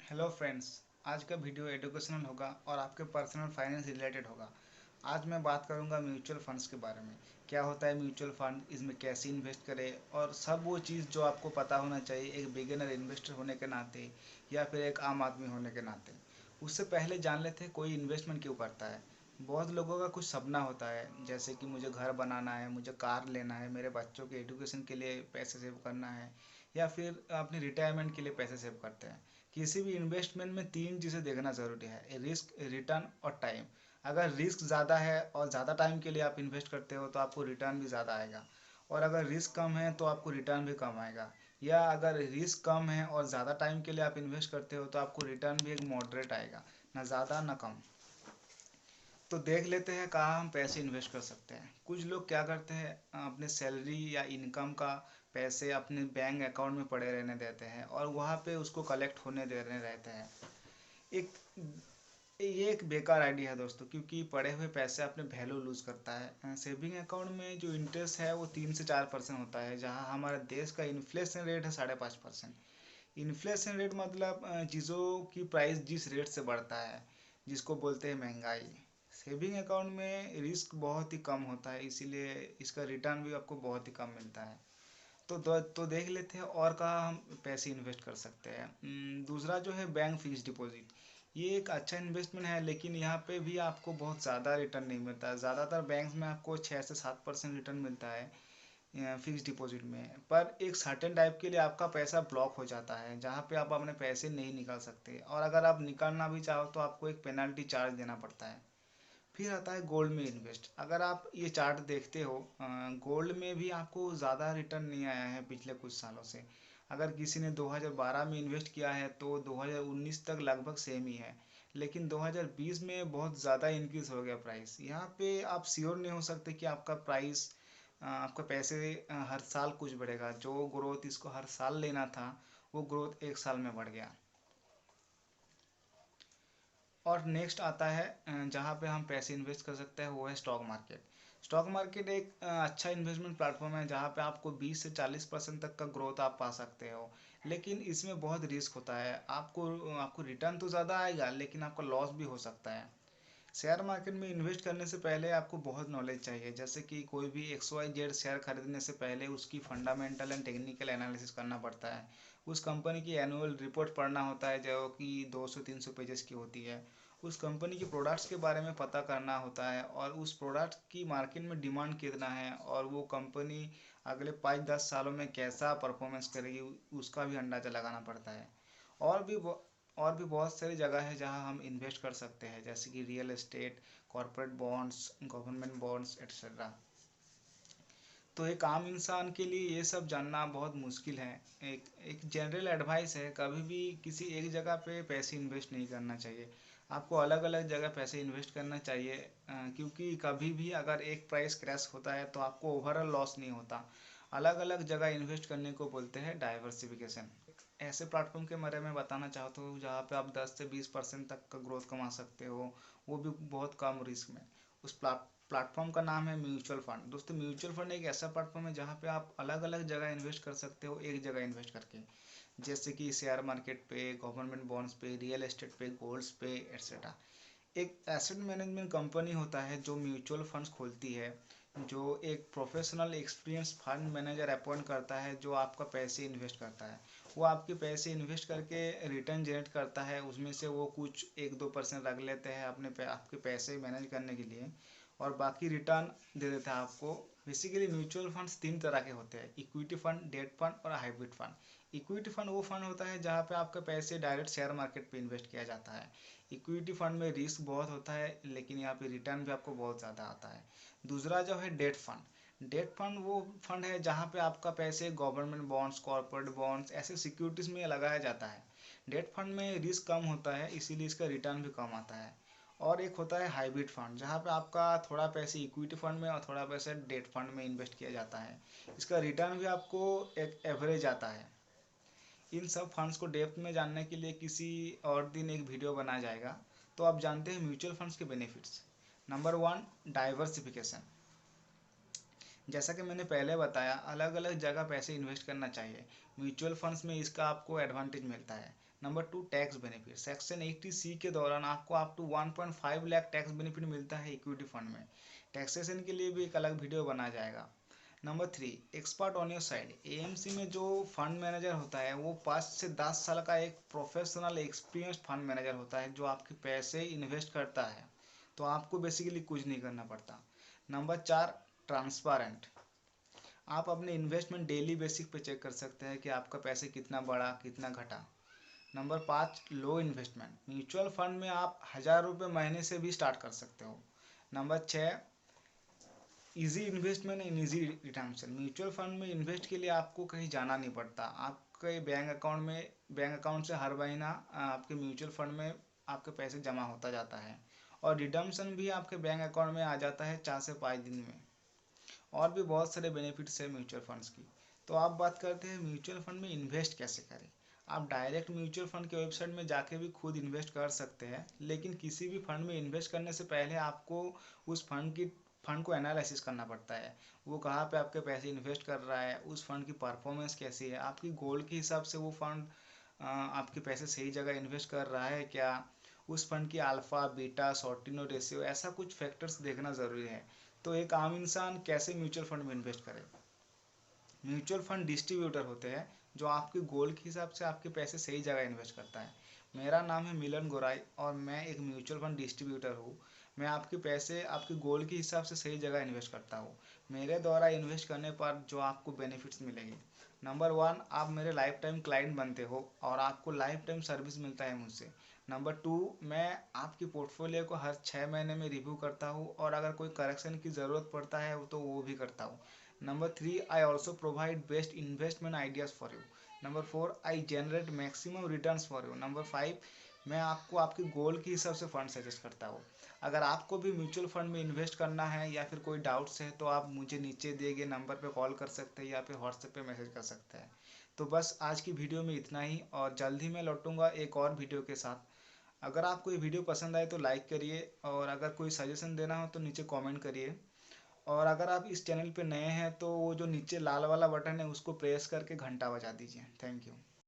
Hello friends. आज का video educational होगा और आपके पर्सनल फाइनेंस रिलेटेड होगा। आज मैं बात करूंगा म्यूचुअल फंड्स के बारे में। क्या होता है म्यूचुअल फंड, इसमें कैसे इन्वेस्ट करें और सब वो चीज़ जो आपको पता होना चाहिए एक बिगिनर इन्वेस्टर होने के नाते या फिर एक आम आदमी होने के नाते। उससे पहले जान लेते हैं कोई इन्वेस्टमेंट क्यों करता है। बहुत लोगों का कुछ सपना होता है, जैसे कि मुझे घर बनाना है, मुझे कार लेना है, मेरे बच्चों के एजुकेशन के लिए पैसे सेव करना है, या फिर अपनी रिटायरमेंट के लिए पैसे सेव करते हैं। किसी भी इन्वेस्टमेंट में तीन चीज़ें देखना ज़रूरी है, रिस्क, रिटर्न और टाइम। अगर रिस्क ज़्यादा है और ज़्यादा टाइम के लिए आप इन्वेस्ट करते हो तो आपको रिटर्न भी ज़्यादा आएगा, और अगर रिस्क कम है तो आपको रिटर्न भी कम आएगा। या अगर रिस्क कम है और ज़्यादा टाइम के लिए आप इन्वेस्ट करते हो तो आपको रिटर्न भी एक मॉडरेट आएगा, ना ज़्यादा ना कम। तो देख लेते हैं कहाँ हम पैसे इन्वेस्ट कर सकते हैं। कुछ लोग क्या करते हैं, अपने सैलरी या इनकम का पैसे अपने बैंक अकाउंट में पड़े रहने देते हैं और वहाँ पे उसको कलेक्ट होने देने रहते हैं। एक ये एक बेकार आइडिया है दोस्तों, क्योंकि पड़े हुए पैसे अपने वैल्यू लूज करता है। सेविंग अकाउंट में जो इंटरेस्ट है वो 3 से 4% होता है, जहाँ हमारे देश का इन्फ्लेशन रेट है 5.5%। इन्फ्लेशन रेट मतलब चीज़ों की प्राइस जिस रेट से बढ़ता है, जिसको बोलते हैं महंगाई। सेविंग अकाउंट में रिस्क बहुत ही कम होता है, इसीलिए इसका रिटर्न भी आपको बहुत ही कम मिलता है। तो देख लेते हैं और कहाँ हम पैसे इन्वेस्ट कर सकते हैं। दूसरा जो है बैंक फिक्स डिपॉजिट। ये एक अच्छा इन्वेस्टमेंट है, लेकिन यहाँ पे भी आपको बहुत ज़्यादा रिटर्न नहीं मिलता है। ज़्यादातर बैंक्स में आपको 6 से 7% रिटर्न मिलता है फिक्स डिपॉजिट में, पर एक सर्टेन टाइप के लिए आपका पैसा ब्लॉक हो जाता है, जहाँ पे आप अपने पैसे नहीं निकाल सकते, और अगर आप निकालना भी चाहो तो आपको एक पेनल्टी चार्ज देना पड़ता है। फिर आता है गोल्ड में इन्वेस्ट। अगर आप ये चार्ट देखते हो, गोल्ड में भी आपको ज़्यादा रिटर्न नहीं आया है पिछले कुछ सालों से। अगर किसी ने 2012 में इन्वेस्ट किया है तो 2019 तक लगभग सेम ही है, लेकिन 2020 में बहुत ज़्यादा इंक्रीज हो गया प्राइस। यहाँ पे आप श्योर नहीं हो सकते कि आपका प्राइस, आपका पैसे हर साल कुछ बढ़ेगा। जो ग्रोथ इसको हर साल लेना था वो ग्रोथ एक साल में बढ़ गया। और नेक्स्ट आता है जहाँ पे हम पैसे इन्वेस्ट कर सकते हैं, वो है स्टॉक मार्केट। स्टॉक मार्केट एक अच्छा इन्वेस्टमेंट प्लेटफॉर्म है, जहाँ पे आपको 20 से 40% तक का ग्रोथ आप पा सकते हो। लेकिन इसमें बहुत रिस्क होता है। आपको आपको रिटर्न तो ज़्यादा आएगा, लेकिन आपका लॉस भी हो सकता है। शेयर मार्केट में इन्वेस्ट करने से पहले आपको बहुत नॉलेज चाहिए, जैसे कि कोई भी XYZ शेयर खरीदने से पहले उसकी फंडामेंटल एंड टेक्निकल एनालिसिस करना पड़ता है। उस कंपनी की एनुअल रिपोर्ट पढ़ना होता है, जो कि 200-300 पेजेस की होती है। उस कंपनी के प्रोडक्ट्स के बारे में पता करना होता है, और उस प्रोडक्ट की मार्केट में डिमांड कितना है, और वो कंपनी अगले 5-10 सालों में कैसा परफॉर्मेंस करेगी, उसका भी अंदाज़ा लगाना पड़ता है। और भी और भी बहुत सारी जगह है जहां हम इन्वेस्ट कर सकते हैं, जैसे कि real estate, corporate bonds, government bonds etcetera. तो एक आम इंसान के लिए ये सब जानना बहुत मुश्किल है। एक एक जनरल एडवाइस है, कभी भी किसी एक जगह पे पैसे इन्वेस्ट नहीं करना चाहिए। आपको अलग अलग जगह पैसे इन्वेस्ट करना चाहिए, क्योंकि कभी भी अगर एक प्राइस क्रैश होता है तो आपको ओवरऑल लॉस नहीं होता। अलग अलग जगह इन्वेस्ट करने को बोलते हैं डाइवर्सिफिकेशन। ऐसे प्लेटफॉर्म के बारे में बताना चाहता हूँ जहाँ पे आप 10 से 20% तक का ग्रोथ कमा सकते हो, वो भी बहुत कम रिस्क में। उस प्लेटफॉर्म का नाम है म्यूचुअल फंड। दोस्तों, म्यूचुअल फंड एक ऐसा प्लेटफॉर्म है जहाँ पे आप अलग अलग जगह इन्वेस्ट कर सकते हो एक जगह इन्वेस्ट करके, जैसे कि शेयर मार्केट पे, गवर्नमेंट बॉन्ड्स पे, रियल एस्टेट पे, गोल्ड्स पे एक्सेट्रा। एक एसेट मैनेजमेंट कंपनी होता है जो म्यूचुअल फंड्स खोलती है, जो एक professional experience fund manager appoint करता है, जो आपका पैसे इन्वेस्ट करता है। वो आपके पैसे इन्वेस्ट करके रिटर्न जनरेट करता है, उसमें से वो कुछ 1-2% रख लेते हैं आपके पैसे मैनेज करने के लिए, और बाकी रिटर्न दे देता है आपको। बेसिकली म्यूचुअल फंड्स तीन तरह के होते हैं: इक्विटी फंड, डेट फंड और हाइब्रिड फंड। इक्विटी फंड वो फंड होता है जहाँ पे आपके पैसे डायरेक्ट शेयर मार्केट पे इन्वेस्ट किया जाता है। इक्विटी फंड में रिस्क बहुत होता है, लेकिन यहाँ पे रिटर्न भी आपको बहुत ज़्यादा आता है। दूसरा जो है डेट फंड। डेट फंड वो फंड है जहाँ पे आपका पैसे गवर्नमेंट बॉन्ड्स, कॉर्पोरेट बॉन्ड्स, ऐसे सिक्योरिटीज़ में लगाया जाता है। डेट फंड में रिस्क कम होता है, इसीलिए इसका रिटर्न भी कम आता है। और एक होता है हाइब्रिड फंड, जहाँ पे आपका थोड़ा पैसे इक्विटी फंड में और थोड़ा पैसे डेट फंड में इन्वेस्ट किया जाता है। इसका रिटर्न भी आपको एक एवरेज आता है। इन सब फंड्स को डेप्थ में जानने के लिए किसी और दिन एक वीडियो बनाया जाएगा। तो आप जानते हैं म्यूचुअल फंड्स के बेनिफिट्स। Number 1, diversification. जैसा कि मैंने पहले बताया, अलग अलग जगह पैसे इन्वेस्ट करना चाहिए। म्यूचुअल फंड्स में इसका आपको एडवांटेज मिलता है। Number 2 tax benefit, section 80C के दौरान आपको up to 1.5 lakh tax benefit मिलता है इक्विटी फंड में। टैक्सेशन के लिए भी एक अलग वीडियो बनाया जाएगा। Number 3 expert on your side, AMC में जो फंड मैनेजर होता है वो 5 से 10 साल का एक प्रोफेशनल एक्सपीरियंस फंड मैनेजर होता है जो आपके पैसे इन्वेस्ट करता है, तो आपको बेसिकली कुछ नहीं करना पड़ता। नंबर 4 ट्रांसपेरेंट, आप अपने इन्वेस्टमेंट डेली बेसिक पे चेक कर सकते हैं कि आपका पैसे कितना बढ़ा कितना घटा। नंबर 5 लो इन्वेस्टमेंट, म्यूचुअल फंड में आप 1000 रुपये महीने से भी स्टार्ट कर सकते हो। Number 6 easy investment in easy return, mutual fund में इन्वेस्ट के लिए आपको कहीं जाना नहीं पड़ता, आपके बैंक अकाउंट से हर महीना आपके म्यूचुअल फंड में आपके पैसे जमा होता जाता है और रिडम्पशन भी आपके बैंक अकाउंट में आ जाता है 4 से 5 दिन में। और भी बहुत सारे बेनिफिट्स है म्यूचुअल फंड्स की। तो आप बात करते हैं म्यूचुअल फंड में इन्वेस्ट कैसे करें। आप डायरेक्ट म्यूचुअल फंड के वेबसाइट में जाके भी खुद इन्वेस्ट कर सकते हैं, लेकिन किसी भी फंड में इन्वेस्ट करने से पहले आपको उस फंड को एनालिसिस करना पड़ता है। वो कहाँ पे आपके पैसे इन्वेस्ट कर रहा है, उस फंड की परफॉर्मेंस कैसी है, आपकी गोल के हिसाब से वो फंड आपके पैसे सही जगह इन्वेस्ट कर रहा है क्या, उस फंड की अल्फा बीटा सॉर्टिनो रेशियो, ऐसा कुछ फैक्टर्स देखना ज़रूरी है। तो एक आम इंसान कैसे म्यूचुअल फंड में इन्वेस्ट करे। म्यूचुअल फंड डिस्ट्रीब्यूटर होते हैं जो आपके गोल के हिसाब से आपके पैसे सही जगह इन्वेस्ट करता है। मेरा नाम है मिलन गोराई और मैं एक म्यूचुअल फंड डिस्ट्रीब्यूटर हूँ। मैं आपके पैसे आपके गोल के हिसाब से सही जगह इन्वेस्ट करता हूँ। मेरे द्वारा इन्वेस्ट करने पर जो आपको बेनिफिट्स मिलेंगे, नंबर 1 आप मेरे लाइफ टाइम क्लाइंट बनते हो और आपको लाइफ टाइम सर्विस मिलता है मुझसे। नंबर 2 मैं आपकी पोर्टफोलियो को हर 6 महीने में रिव्यू करता हूँ और अगर कोई करेक्शन की ज़रूरत पड़ता है तो वो भी करता हूँ। Number 3 I also provide best investment ideas for you. Number 4 I generate maximum returns for you. Number 5 मैं आपको आपके गोल के हिसाब से फंड सजेस्ट करता हूँ। अगर आपको भी म्यूचुअल फंड में इन्वेस्ट करना है या फिर कोई डाउट्स है तो आप मुझे नीचे दिए गए नंबर पे कॉल कर सकते हैं या फिर व्हाट्सएप पे मैसेज कर सकते हैं। तो बस आज की वीडियो में इतना ही और जल्द ही मैं लौटूंगा एक और वीडियो के साथ। अगर आपको ये वीडियो पसंद आए तो लाइक करिए और अगर कोई सजेशन देना हो तो नीचे कमेंट करिए। और अगर आप इस चैनल पे नए हैं तो वो जो नीचे लाल वाला बटन है उसको प्रेस करके घंटा बजा दीजिए। Thank you.